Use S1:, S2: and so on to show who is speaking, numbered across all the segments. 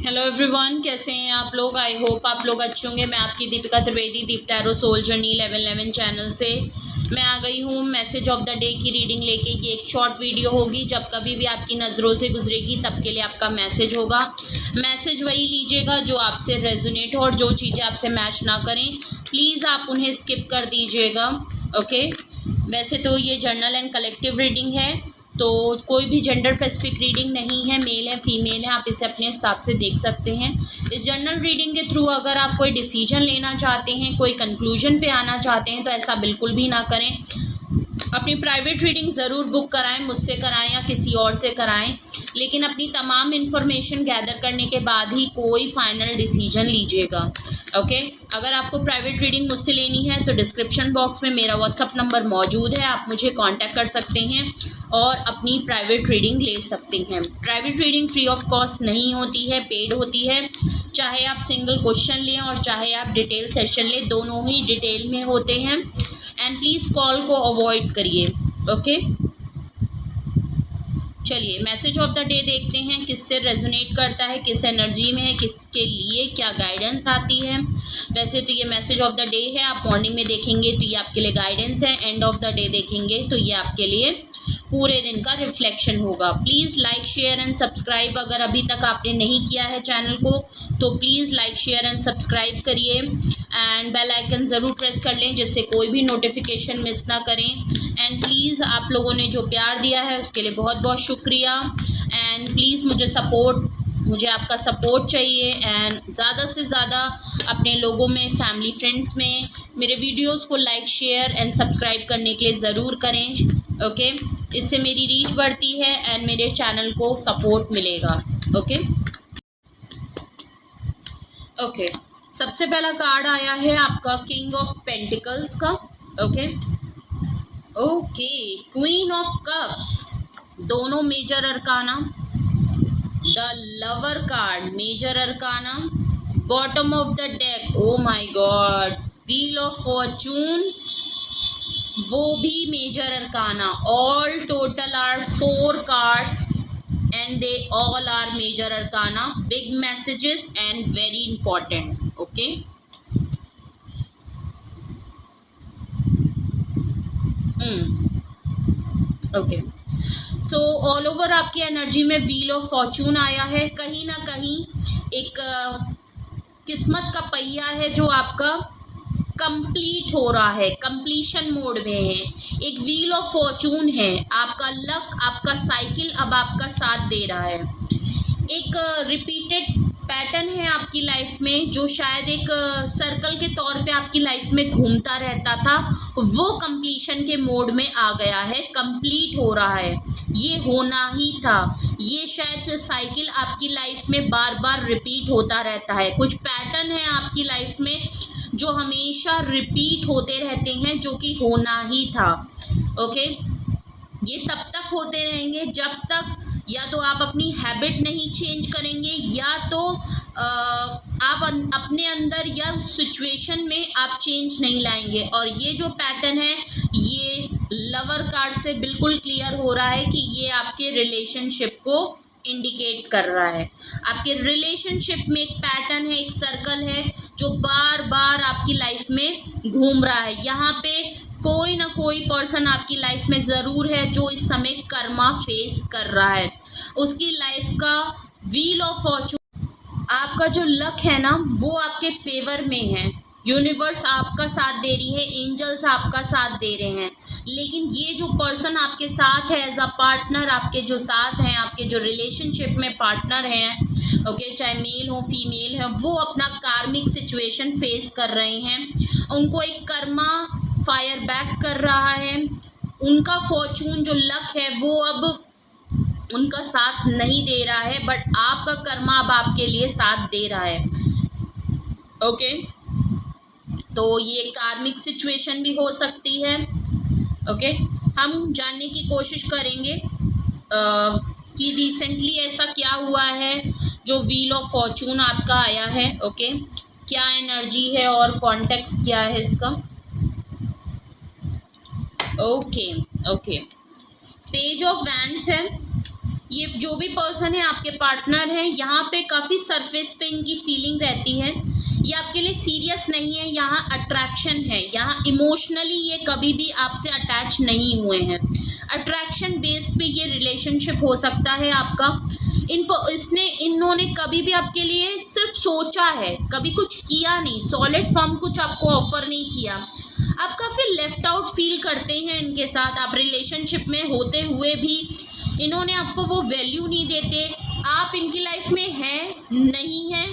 S1: Hello everyone, कैसे हैं आप लोग। आई होप आप लोग अच्छे होंगे। मैं आपकी दीपिका त्रिवेदी दीप टैरो सोल जर्नी 1111 चैनल से मैं आ गई हूँ मैसेज ऑफ द डे की रीडिंग लेके। ये एक शॉर्ट वीडियो होगी, जब कभी भी आपकी नज़रों से गुजरेगी तब के लिए आपका मैसेज होगा। मैसेज वही लीजिएगा जो आपसे रेजोनेट हो, और जो चीज़ें आपसे मैच ना करें प्लीज़ आप उन्हें स्किप कर दीजिएगा। ओके, वैसे तो ये जर्नल एंड कलेक्टिव रीडिंग है, तो कोई भी जेंडर स्पेसिफिक रीडिंग नहीं है, मेल है फीमेल है, आप इसे अपने हिसाब से देख सकते हैं। इस जर्नल रीडिंग के थ्रू अगर आप कोई डिसीजन लेना चाहते हैं, कोई कंक्लूजन पे आना चाहते हैं, तो ऐसा बिल्कुल भी ना करें। अपनी प्राइवेट रीडिंग ज़रूर बुक कराएं, मुझसे कराएं या किसी और से कराएं, लेकिन अपनी तमाम इन्फॉर्मेशन गैदर करने के बाद ही कोई फाइनल डिसीजन लीजिएगा। ओके, अगर आपको प्राइवेट रीडिंग मुझसे लेनी है तो डिस्क्रिप्शन बॉक्स में मेरा व्हाट्सअप नंबर मौजूद है, आप मुझे कांटेक्ट कर सकते हैं और अपनी प्राइवेट रीडिंग ले सकते हैं। Private reading free of cost नहीं होती है, पेड होती है। चाहे आप सिंगल क्वेश्चन लें और चाहे आप डिटेल सेशन लें, दोनों ही डिटेल में होते हैं। एंड प्लीज़ कॉल को अवॉइड करिए। ओके, चलिए मैसेज ऑफ द डे देखते हैं, किससे रेजोनेट करता है, किस एनर्जी में है, किसके लिए क्या गाइडेंस आती है। वैसे तो ये मैसेज ऑफ द डे है, आप मॉर्निंग में देखेंगे तो ये आपके लिए गाइडेंस है, एंड ऑफ द डे देखेंगे तो ये आपके लिए पूरे दिन का रिफ्लेक्शन होगा। Please like share and subscribe, अगर अभी तक आपने नहीं किया है चैनल को तो please like share and subscribe करिए, एंड बेल आइकन ज़रूर प्रेस कर लें जिससे कोई भी नोटिफिकेशन मिस ना करें। एंड प्लीज़ आप लोगों ने जो प्यार दिया है उसके लिए बहुत बहुत शुक्रिया। एंड प्लीज़ मुझे आपका सपोर्ट चाहिए, एंड ज़्यादा से ज़्यादा अपने लोगों में, फैमिली फ्रेंड्स में मेरे वीडियोस को लाइक शेयर एंड सब्सक्राइब करने के लिए ज़रूर करें। ओके, इससे मेरी रीच बढ़ती है एंड मेरे चैनल को सपोर्ट मिलेगा। ओके, सबसे पहला कार्ड आया है आपका किंग ऑफ पेंटिकल्स का। ओके, क्वीन ऑफ कप्स, दोनों major arcana. The lover card major arcana. Bottom of the deck, oh my god, wheel of fortune, वो भी major arcana. All total are 4 cards and they all are major arcana, big messages and very important. Okay, so all over आपकी energy में wheel of Fortune आया है। कहीं ना कहीं एक किस्मत का पहिया है जो आपका कंप्लीट हो रहा है, कंप्लीशन मोड में है। एक व्हील ऑफ फॉर्चून है, आपका लक, आपका साइकिल अब आपका साथ दे रहा है। एक रिपीटेड पैटर्न है आपकी लाइफ में जो शायद एक सर्कल के तौर पे आपकी लाइफ में घूमता रहता था, वो कंप्लीशन के मोड में आ गया है, कंप्लीट हो रहा है। ये होना ही था, ये शायद साइकिल आपकी लाइफ में बार बार रिपीट होता रहता है। कुछ पैटर्न है आपकी लाइफ में जो हमेशा रिपीट होते रहते हैं, जो कि होना ही था। ओके, ये तब तक होते रहेंगे जब तक या तो आप अपनी हैबिट नहीं चेंज करेंगे, या तो आप अपने अंदर या सिचुएशन में आप चेंज नहीं लाएंगे। और ये जो पैटर्न है ये लवर कार्ड से बिल्कुल क्लियर हो रहा है कि ये आपके रिलेशनशिप को इंडिकेट कर रहा है। आपके रिलेशनशिप में एक पैटर्न है, एक सर्कल है जो बार बार आपकी लाइफ में घूम रहा है। यहाँ पे कोई ना कोई पर्सन आपकी लाइफ में ज़रूर है जो इस समय कर्मा फेस कर रहा है। उसकी लाइफ का व्हील ऑफ फॉर्चून, आपका जो लक है ना वो आपके फेवर में है। यूनिवर्स आपका साथ दे रही है, एंजल्स आपका साथ दे रहे हैं। लेकिन ये जो पर्सन आपके साथ है एज अ पार्टनर, आपके जो साथ हैं, आपके जो रिलेशनशिप में पार्टनर हैं, ओके, चाहे मेल हो फीमेल है, वो अपना कार्मिक सिचुएशन फेस कर रहे हैं। उनको एक कर्मा फायर बैक कर रहा है। उनका फॉर्चून जो लक है वो अब उनका साथ नहीं दे रहा है, बट आपका कर्मा अब आपके लिए साथ दे रहा है। ओके, तो ये कार्मिक सिचुएशन भी हो सकती है। ओके, हम जानने की कोशिश करेंगे कि रिसेंटली ऐसा क्या हुआ है जो व्हील ऑफ फॉर्चून आपका आया है। ओके, क्या एनर्जी है और कॉन्टेक्स्ट क्या है इसका। ओके, पेज ऑफ वैंड्स है। ये जो भी पर्सन है आपके पार्टनर है, यहाँ पे काफ़ी सरफेस पे इनकी फीलिंग रहती है। ये आपके लिए सीरियस नहीं है, यहाँ अट्रैक्शन है, यहाँ इमोशनली ये कभी भी आपसे अटैच नहीं हुए हैं। अट्रैक्शन बेस्ड पे ये रिलेशनशिप हो सकता है आपका। इन्होंने कभी भी आपके लिए सिर्फ सोचा है, कभी कुछ किया नहीं, सॉलिड फॉर्म कुछ आपको ऑफर नहीं किया। आप काफ़ी लेफ्ट आउट फील करते हैं इनके साथ। आप रिलेशनशिप में होते हुए भी इन्होंने आपको वो वैल्यू नहीं देते। आप इनकी लाइफ में हैं नहीं है,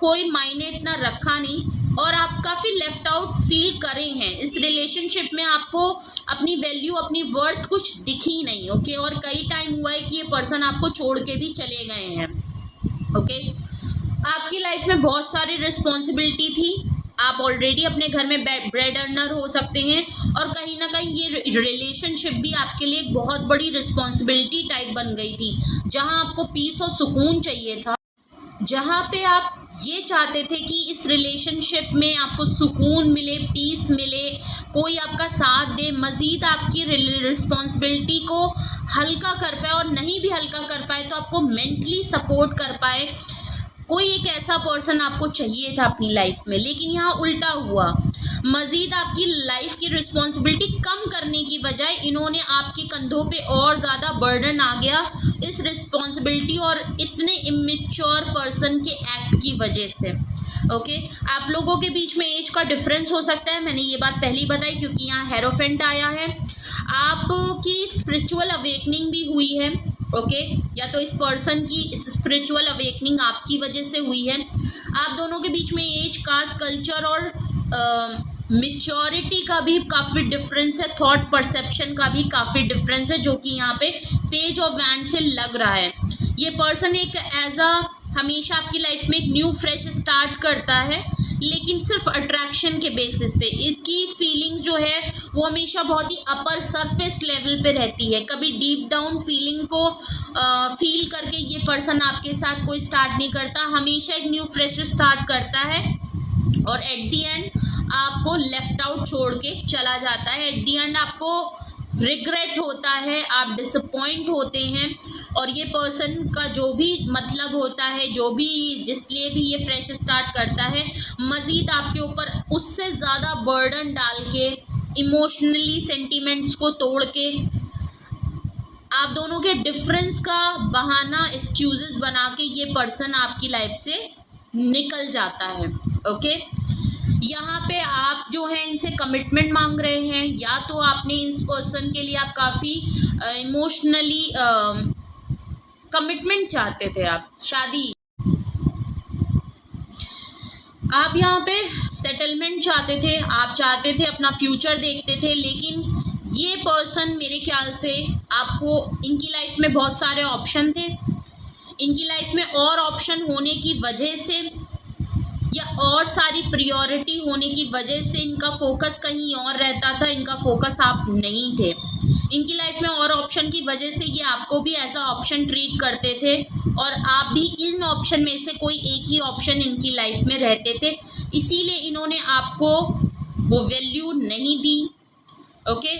S1: कोई मायने इतना रखा नहीं, और आप काफ़ी लेफ्ट आउट फील करे हैं इस रिलेशनशिप में। आपको अपनी वैल्यू, अपनी वर्थ कुछ दिखी नहीं। ओके, और कई टाइम हुआ है कि ये पर्सन आपको छोड़ के भी चले गए हैं। ओके, आपकी लाइफ में बहुत सारी रिस्पॉन्सिबिलिटी थी। आप ऑलरेडी अपने घर में ब्रेड अर्नर हो सकते हैं, और कहीं ना कहीं ये रिलेशनशिप भी आपके लिए एक बहुत बड़ी रिस्पॉन्सिबिलिटी टाइप बन गई थी, जहां आपको पीस और सुकून चाहिए था, जहां पे आप ये चाहते थे कि इस रिलेशनशिप में आपको सुकून मिले, पीस मिले, कोई आपका साथ दे, मज़ीद आपकी रिस्पॉन्सिबिलिटी को हल्का कर पाए, और नहीं भी हल्का कर पाए तो आपको मेंटली सपोर्ट कर पाए। कोई एक ऐसा पर्सन आपको चाहिए था अपनी लाइफ में, लेकिन यहाँ उल्टा हुआ। मज़ीद आपकी लाइफ की रिस्पॉन्सिबिलिटी कम करने की बजाय इन्होंने आपके कंधों पे और ज़्यादा बर्डन आ गया इस रिस्पॉन्सिबिलिटी और इतने इमेच्योर पर्सन के एक्ट की वजह से। ओके, आप लोगों के बीच में एज का डिफरेंस हो सकता है, मैंने ये बात पहले ही बताई, क्योंकि यहाँ हेरोफेंट आया है। आपकी स्पिरिचुअल अवेकनिंग भी हुई है। ओके, या तो इस पर्सन की स्पिरिचुअल अवेकनिंग आपकी वजह से हुई है। आप दोनों के बीच में एज, कास्ट, कल्चर और मैच्योरिटी का भी काफ़ी डिफरेंस है, थॉट परसेप्शन का भी काफ़ी डिफरेंस है, जो कि यहाँ पे पेज ऑफ वैंड से लग रहा है। ये पर्सन एक हमेशा आपकी लाइफ में एक न्यू फ्रेश स्टार्ट करता है, लेकिन सिर्फ अट्रैक्शन के बेसिस पे। इसकी फीलिंग्स जो है वो हमेशा बहुत ही अपर सरफेस लेवल पे रहती है। कभी डीप डाउन फीलिंग को फील करके ये पर्सन आपके साथ कोई स्टार्ट नहीं करता, हमेशा एक न्यू फ्रेश स्टार्ट करता है, और एट दी एंड आपको लेफ्ट आउट छोड़ के चला जाता है। एट दी एंड आपको रिग्रेट होता है, आप डिसअपॉइंट होते हैं, और ये पर्सन का जो भी मतलब होता है, जो भी जिसलिए भी ये फ्रेश स्टार्ट करता है, मज़ीद आपके ऊपर उससे ज़्यादा बर्डन डाल के, इमोशनली सेंटिमेंट्स को तोड़ के, आप दोनों के डिफरेंस का बहाना, एक्सक्यूजेस बना के ये पर्सन आपकी लाइफ से निकल जाता है। ओके, यहाँ पे आप जो है इनसे कमिटमेंट मांग रहे हैं, या तो आपने इस पर्सन के लिए आप काफ़ी इमोशनली कमिटमेंट चाहते थे, आप शादी, आप यहाँ पे सेटलमेंट चाहते थे, आप चाहते थे अपना फ्यूचर देखते थे, लेकिन ये पर्सन मेरे ख्याल से आपको, इनकी लाइफ में बहुत सारे ऑप्शन थे, इनकी लाइफ में और ऑप्शन होने की वजह से या और सारी प्रायोरिटी होने की वजह से इनका फोकस कहीं और रहता था, इनका फोकस आप नहीं थे। इनकी लाइफ में और ऑप्शन की वजह से ये आपको भी ऐसा ऑप्शन ट्रीट करते थे, और आप भी इन ऑप्शन में से कोई एक ही ऑप्शन इनकी लाइफ में रहते थे, इसीलिए इन्होंने आपको वो वैल्यू नहीं दी। ओके,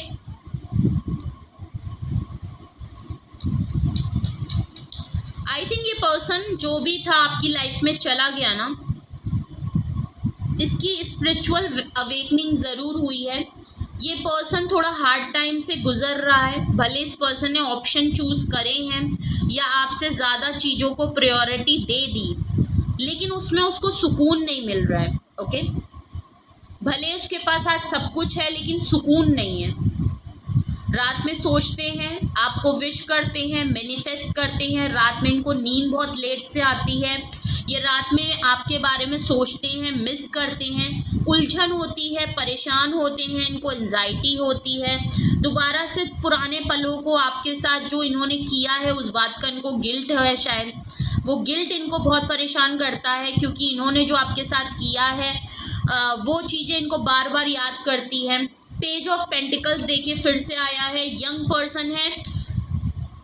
S1: आई थिंक ये पर्सन जो भी था आपकी लाइफ में चला गया ना, इसकी स्पिरिचुअल अवेकनिंग ज़रूर हुई है। ये पर्सन थोड़ा हार्ड टाइम से गुजर रहा है, भले इस पर्सन ने ऑप्शन चूज़ करे हैं या आपसे ज़्यादा चीज़ों को प्रायोरिटी दे दी, लेकिन उसमें उसको सुकून नहीं मिल रहा है। ओके, भले उसके पास आज सब कुछ है, लेकिन सुकून नहीं है। रात में सोचते हैं, आपको विश करते हैं, मैनिफेस्ट करते हैं, रात में इनको नींद बहुत लेट से आती है, ये रात में आपके बारे में सोचते हैं, मिस करते हैं, उलझन होती है, परेशान होते हैं, इनको एंजाइटी होती है, दोबारा से पुराने पलों को आपके साथ जो इन्होंने किया है उस बात का इनको गिल्ट है, शायद वो गिल्ट इनको बहुत परेशान करता है, क्योंकि इन्होंने जो आपके साथ किया है वो चीज़ें इनको बार बार याद करती हैं। पेज ऑफ पेंटिकल्स देखिए फिर से आया है, यंग पर्सन है,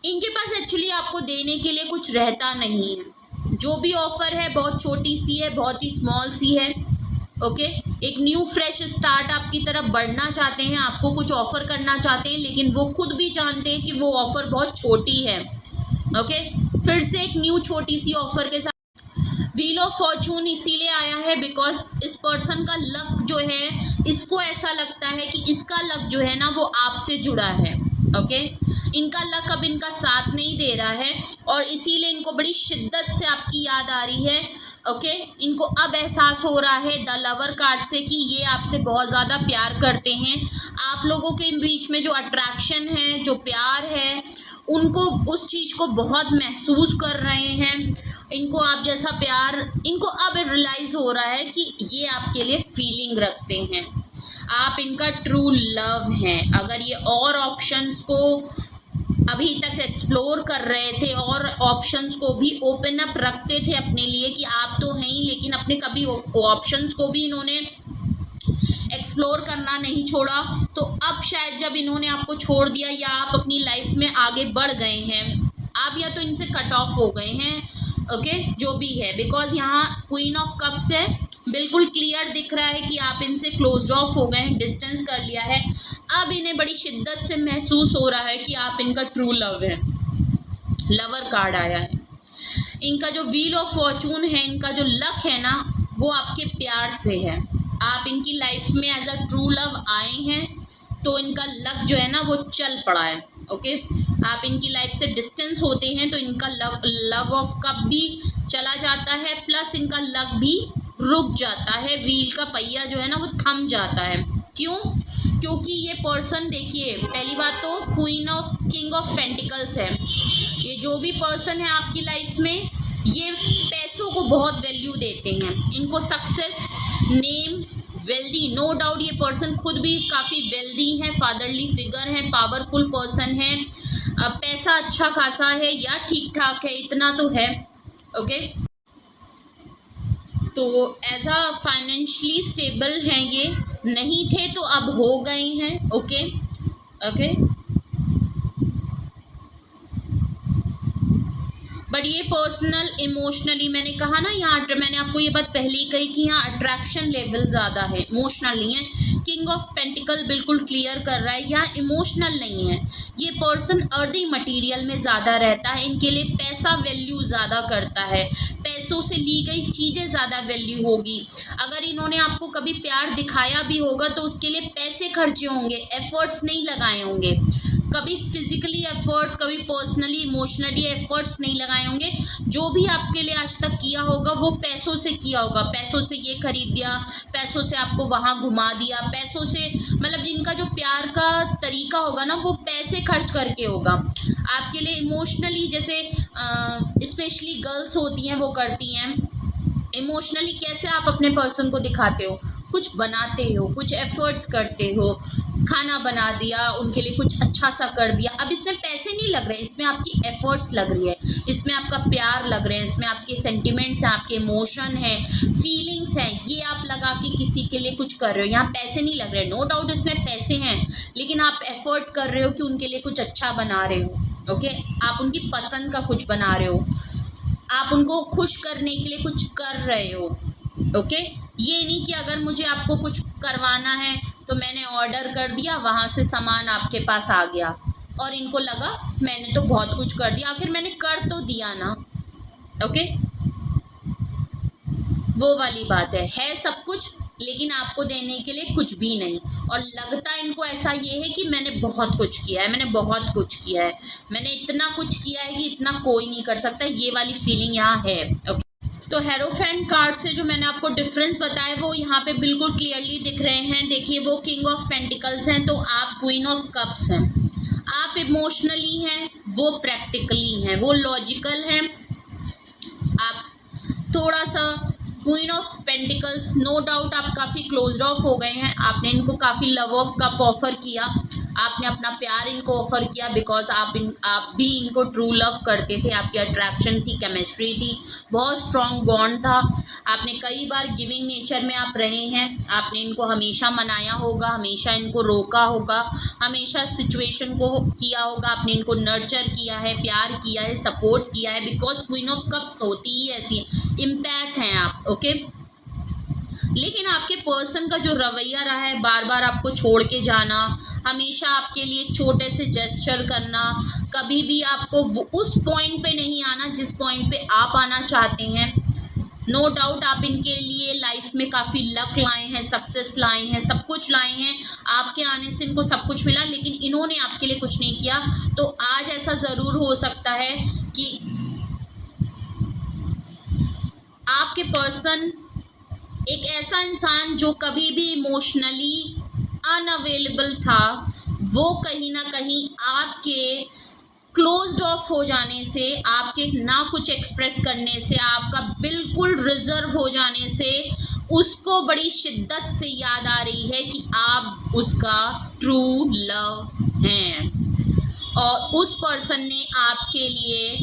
S1: इनके पास एक्चुअली आपको देने के लिए कुछ रहता नहीं है, जो भी ऑफ़र है बहुत छोटी सी है, बहुत ही स्मॉल सी है। ओके, एक न्यू फ्रेश स्टार्ट आपकी तरफ बढ़ना चाहते हैं, आपको कुछ ऑफ़र करना चाहते हैं, लेकिन वो खुद भी जानते हैं कि वो ऑफ़र बहुत छोटी है। ओके, फिर से एक न्यू छोटी सी ऑफर के साथ। व्हील ऑफ फॉर्चून इसीलिए आया है बिकॉज इस पर्सन का लक जो है, इसको ऐसा लगता है कि इसका लक जो है ना वो आपसे जुड़ा है। ओके, इनका लक अब इनका साथ नहीं दे रहा है और इसीलिए इनको बड़ी शिद्दत से आपकी याद आ रही है। ओके, इनको अब एहसास हो रहा है द लवर कार्ड से कि ये आपसे बहुत ज़्यादा प्यार करते हैं। आप लोगों के बीच में जो अट्रैक्शन है, जो प्यार है, उनको उस चीज़ को बहुत महसूस कर रहे हैं। इनको आप जैसा प्यार, इनको अब रियलाइज़ हो रहा है कि ये आपके लिए फीलिंग रखते हैं, आप इनका ट्रू लव हैं। अगर ये और ऑप्शंस को अभी तक एक्सप्लोर कर रहे थे और ऑप्शंस को भी ओपन अप रखते थे अपने लिए कि आप तो हैं ही, लेकिन अपने कभी ऑप्शंस को भी इन्होंने एक्सप्लोर करना नहीं छोड़ा, तो अब शायद जब इन्होंने आपको छोड़ दिया या आप अपनी लाइफ में आगे बढ़ गए हैं, आप या तो इनसे कट ऑफ हो गए हैं। ओके, जो भी है, बिकॉज यहाँ क्वीन ऑफ कप्स है, बिल्कुल क्लियर दिख रहा है कि आप इनसे क्लोज ऑफ हो गए हैं, डिस्टेंस कर लिया है। अब इन्हें बड़ी शिद्दत से महसूस हो रहा है कि आप इनका ट्रू लव है। लवर कार्ड आया है। इनका जो व्हील ऑफ फॉर्चून है, इनका जो लक है ना, वो आपके प्यार से है। आप इनकी लाइफ में एज अ ट्रू लव आए हैं, तो इनका लक जो है ना वो चल पड़ा है। ओके, आप इनकी लाइफ से डिस्टेंस होते हैं तो इनका लव ऑफ कप भी चला जाता है, प्लस इनका लक भी रुक जाता है। व्हील का पहिया जो है ना वो थम जाता है। क्यों? क्योंकि ये पर्सन, देखिए, पहली बात तो किंग ऑफ पेंटिकल्स है। ये जो भी पर्सन है आपकी लाइफ में, ये पैसों को बहुत वैल्यू देते हैं। इनको success, name, wealthy, no doubt ये पर्सन खुद भी काफ़ी वेल्दी है, फादरली फिगर है, पावरफुल पर्सन है, पैसा अच्छा खासा है या ठीक ठाक है, इतना तो है। ओके, तो एज अ फाइनेंशियली स्टेबल हैं, ये नहीं थे तो अब हो गए हैं। ओके ओके, बट ये पर्सनल इमोशनली, मैंने कहा ना, यहाँ मैंने आपको ये बात पहले ही कही कि यहाँ अट्रैक्शन लेवल ज़्यादा है, इमोशनल नहीं है। किंग ऑफ पेंटिकल बिल्कुल क्लियर कर रहा है, यहाँ इमोशनल नहीं है। ये पर्सन अर्दी मटेरियल में ज़्यादा रहता है, इनके लिए पैसा वैल्यू ज़्यादा करता है, पैसों से ली गई चीज़ें ज़्यादा वैल्यू होगी। अगर इन्होंने आपको कभी प्यार दिखाया भी होगा तो उसके लिए पैसे खर्चे होंगे, एफर्ट्स नहीं लगाए होंगे, कभी फिजिकली एफर्ट्स, कभी पर्सनली इमोशनली एफर्ट्स नहीं लगाए होंगे। जो भी आपके लिए आज तक किया होगा वो पैसों से किया होगा, पैसों से ये खरीद दिया, पैसों से आपको वहाँ घुमा दिया, पैसों से, मतलब जिनका जो प्यार का तरीका होगा ना वो पैसे खर्च करके होगा आपके लिए। इमोशनली जैसे स्पेशली गर्ल्स होती हैं वो करती हैं। इमोशनली कैसे आप अपने पर्सन को दिखाते हो? कुछ बनाते हो, कुछ एफर्ट्स करते हो, खाना बना दिया, उनके लिए कुछ अच्छा सा कर दिया। अब इसमें पैसे नहीं लग रहे, इसमें आपकी एफर्ट्स लग रही है, इसमें आपका प्यार लग रहे हैं, इसमें आपके सेंटिमेंट्स हैं, आपके इमोशन हैं, फीलिंग्स हैं, ये आप लगा के किसी के लिए कुछ कर रहे हो। यहाँ पैसे नहीं लग रहे, नो डाउट इसमें पैसे हैं, लेकिन आप एफर्ट कर रहे हो कि उनके लिए कुछ अच्छा बना रहे हो। ओके, आप उनकी पसंद का कुछ बना रहे हो, आप उनको खुश करने के लिए कुछ कर रहे हो। ओके, ये नहीं कि अगर मुझे आपको कुछ करवाना है तो मैंने ऑर्डर कर दिया, वहाँ से सामान आपके पास आ गया और इनको लगा मैंने तो बहुत कुछ कर दिया, आखिर मैंने कर तो दिया ना। ओके, वो वाली बात है सब कुछ लेकिन आपको देने के लिए कुछ भी नहीं। और लगता इनको ऐसा ये है कि मैंने बहुत कुछ किया है, मैंने बहुत कुछ किया है, मैंने इतना कुछ किया है कि इतना कोई नहीं कर सकता, ये वाली फीलिंग यहाँ है। ओके, तो हेरोफेंट कार्ड से जो मैंने आपको डिफरेंस बताया वो यहाँ पे बिल्कुल क्लियरली दिख रहे हैं। देखिए, वो किंग ऑफ पेंटिकल्स हैं तो आप क्वीन ऑफ कप्स हैं। आप इमोशनली हैं, वो प्रैक्टिकली हैं, वो लॉजिकल हैं। आप थोड़ा सा queen of pentacles, no doubt आप काफ़ी क्लोज ऑफ हो गए हैं, आपने इनको काफ़ी लव ऑफ कप ऑफर किया, आपने अपना प्यार इनको ऑफर किया बिकॉज आप भी इनको ट्रू लव करते थे, आपकी अट्रैक्शन थी, केमिस्ट्री थी, बहुत स्ट्रॉन्ग बॉन्ड था। आपने कई बार गिविंग नेचर में आप रहे हैं, आपने इनको हमेशा मनाया होगा, हमेशा इनको रोका होगा, हमेशा सिचुएशन को किया होगा, आपने इनको नर्चर किया है, प्यार किया है, सपोर्ट किया है, बिकॉज क्वीन ऑफ कप्स होती ही ऐसी, इम्पैक्ट हैं आप। ओके, लेकिन आपके पर्सन का जो रवैया रहा है, बार बार आपको छोड़ के जाना, हमेशा आपके लिए छोटे से जेस्चर करना, कभी भी आपको उस पॉइंट पे नहीं आना जिस पॉइंट पे आप आना चाहते हैं। नो डाउट आप इनके लिए लाइफ में काफ़ी लक लाए हैं, सक्सेस लाए हैं, सब कुछ लाए हैं, आपके आने से इनको सब कुछ मिला, लेकिन इन्होंने आपके लिए कुछ नहीं किया। तो आज ऐसा ज़रूर हो सकता है कि आपके पर्सन एक ऐसा इंसान जो कभी भी इमोशनली अनअवेलेबल था, वो कहीं ना कहीं आपके क्लोज्ड ऑफ हो जाने से, आपके ना कुछ एक्सप्रेस करने से, आपका बिल्कुल रिजर्व हो जाने से उसको बड़ी शिद्दत से याद आ रही है कि आप उसका ट्रू लव हैं, और उस पर्सन ने आपके लिए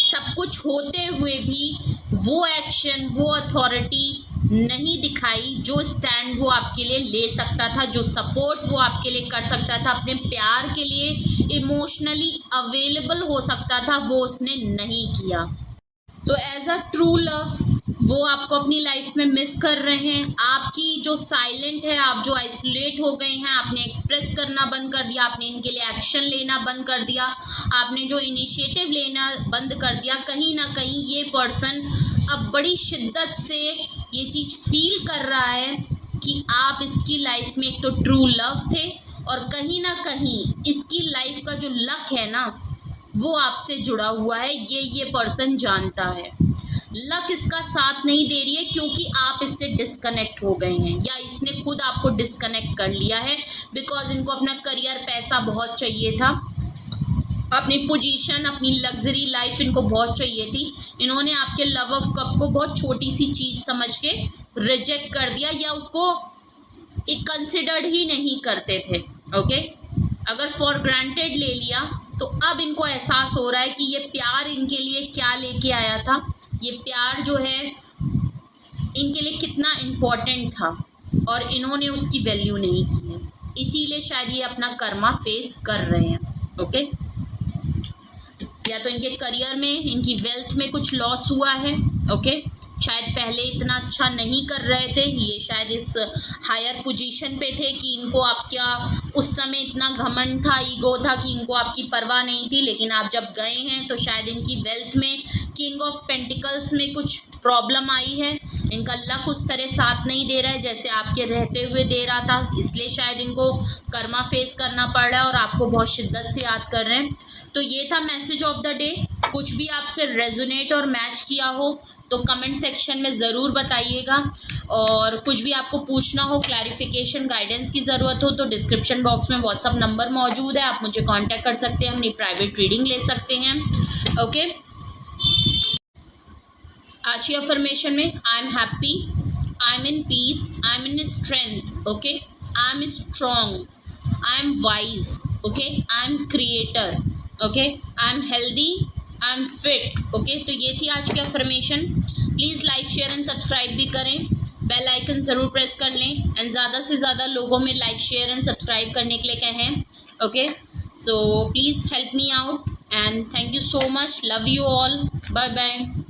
S1: सब कुछ होते हुए भी वो एक्शन, वो अथॉरिटी नहीं दिखाई, जो स्टैंड वो आपके लिए ले सकता था, जो सपोर्ट वो आपके लिए कर सकता था, अपने प्यार के लिए इमोशनली अवेलेबल हो सकता था, वो उसने नहीं किया। तो एज अ ट्रू लव वो आपको अपनी लाइफ में मिस कर रहे हैं। आपकी जो साइलेंट है, आप जो आइसोलेट हो गए हैं, आपने एक्सप्रेस करना बंद कर दिया, आपने इनके लिए एक्शन लेना बंद कर दिया, आपने जो इनिशिएटिव लेना बंद कर दिया, कहीं ना कहीं ये पर्सन अब बड़ी शिद्दत से ये चीज़ फील कर रहा है कि आप इसकी लाइफ में एक तो ट्रू लव थे, और कहीं ना कहीं इसकी लाइफ का जो लक है ना, वो आपसे जुड़ा हुआ है, ये पर्सन जानता है। लक इसका साथ नहीं दे रही है क्योंकि आप इससे डिस्कनेक्ट हो गए हैं, या इसने खुद आपको डिस्कनेक्ट कर लिया है, बिकॉज इनको अपना करियर, पैसा बहुत चाहिए था, अपनी पोजीशन, अपनी लग्जरी लाइफ इनको बहुत चाहिए थी। इन्होंने आपके लव ऑफ कप को बहुत छोटी सी चीज़ समझ के रिजेक्ट कर दिया, या उसको एक कंसिडर्ड ही नहीं करते थे। ओके, अगर फॉर ग्रांटेड ले लिया, तो अब इनको एहसास हो रहा है कि ये प्यार इनके लिए क्या लेके आया था, ये प्यार जो है इनके लिए कितना इम्पोर्टेंट था, और इन्होंने उसकी वैल्यू नहीं की है, इसीलिए शायद ये अपना कर्मा फेस कर रहे हैं। ओके, या तो इनके करियर में, इनकी वेल्थ में कुछ लॉस हुआ है। ओके, शायद पहले इतना अच्छा नहीं कर रहे थे, ये शायद इस हायर पोजीशन पे थे कि इनको आपका उस समय इतना घमंड था, ईगो था कि इनको आपकी परवाह नहीं थी, लेकिन आप जब गए हैं तो शायद इनकी वेल्थ में, किंग ऑफ पेंटिकल्स में कुछ प्रॉब्लम आई है, इनका लक उस तरह साथ नहीं दे रहा है जैसे आपके रहते हुए दे रहा था, इसलिए शायद इनको कर्मा फेस करना पड़ रहा है और आपको बहुत शिद्दत से याद कर रहे हैं। तो ये था मैसेज ऑफ द डे। कुछ भी आपसे रेजोनेट और मैच किया हो तो कमेंट सेक्शन में ज़रूर बताइएगा, और कुछ भी आपको पूछना हो, क्लैरिफिकेशन, गाइडेंस की ज़रूरत हो, तो डिस्क्रिप्शन बॉक्स में व्हाट्सअप नंबर मौजूद है, आप मुझे कांटेक्ट कर सकते हैं, अपनी प्राइवेट रीडिंग ले सकते हैं। ओके, आज की अफर्मेशन में I am happy, I am in peace, I am in strength, okay, I am strong, I am wise, okay, I am creator, okay, I am healthy, I am fit. Okay, तो ये थी आज की affirmation. Please like, share and subscribe भी करें, bell icon ज़रूर press कर लें, एंड ज़्यादा से ज़्यादा लोगों में लाइक, शेयर एंड सब्सक्राइब करने के लिए कहें। Okay, so please help me out, and thank you so much, love you all, bye bye.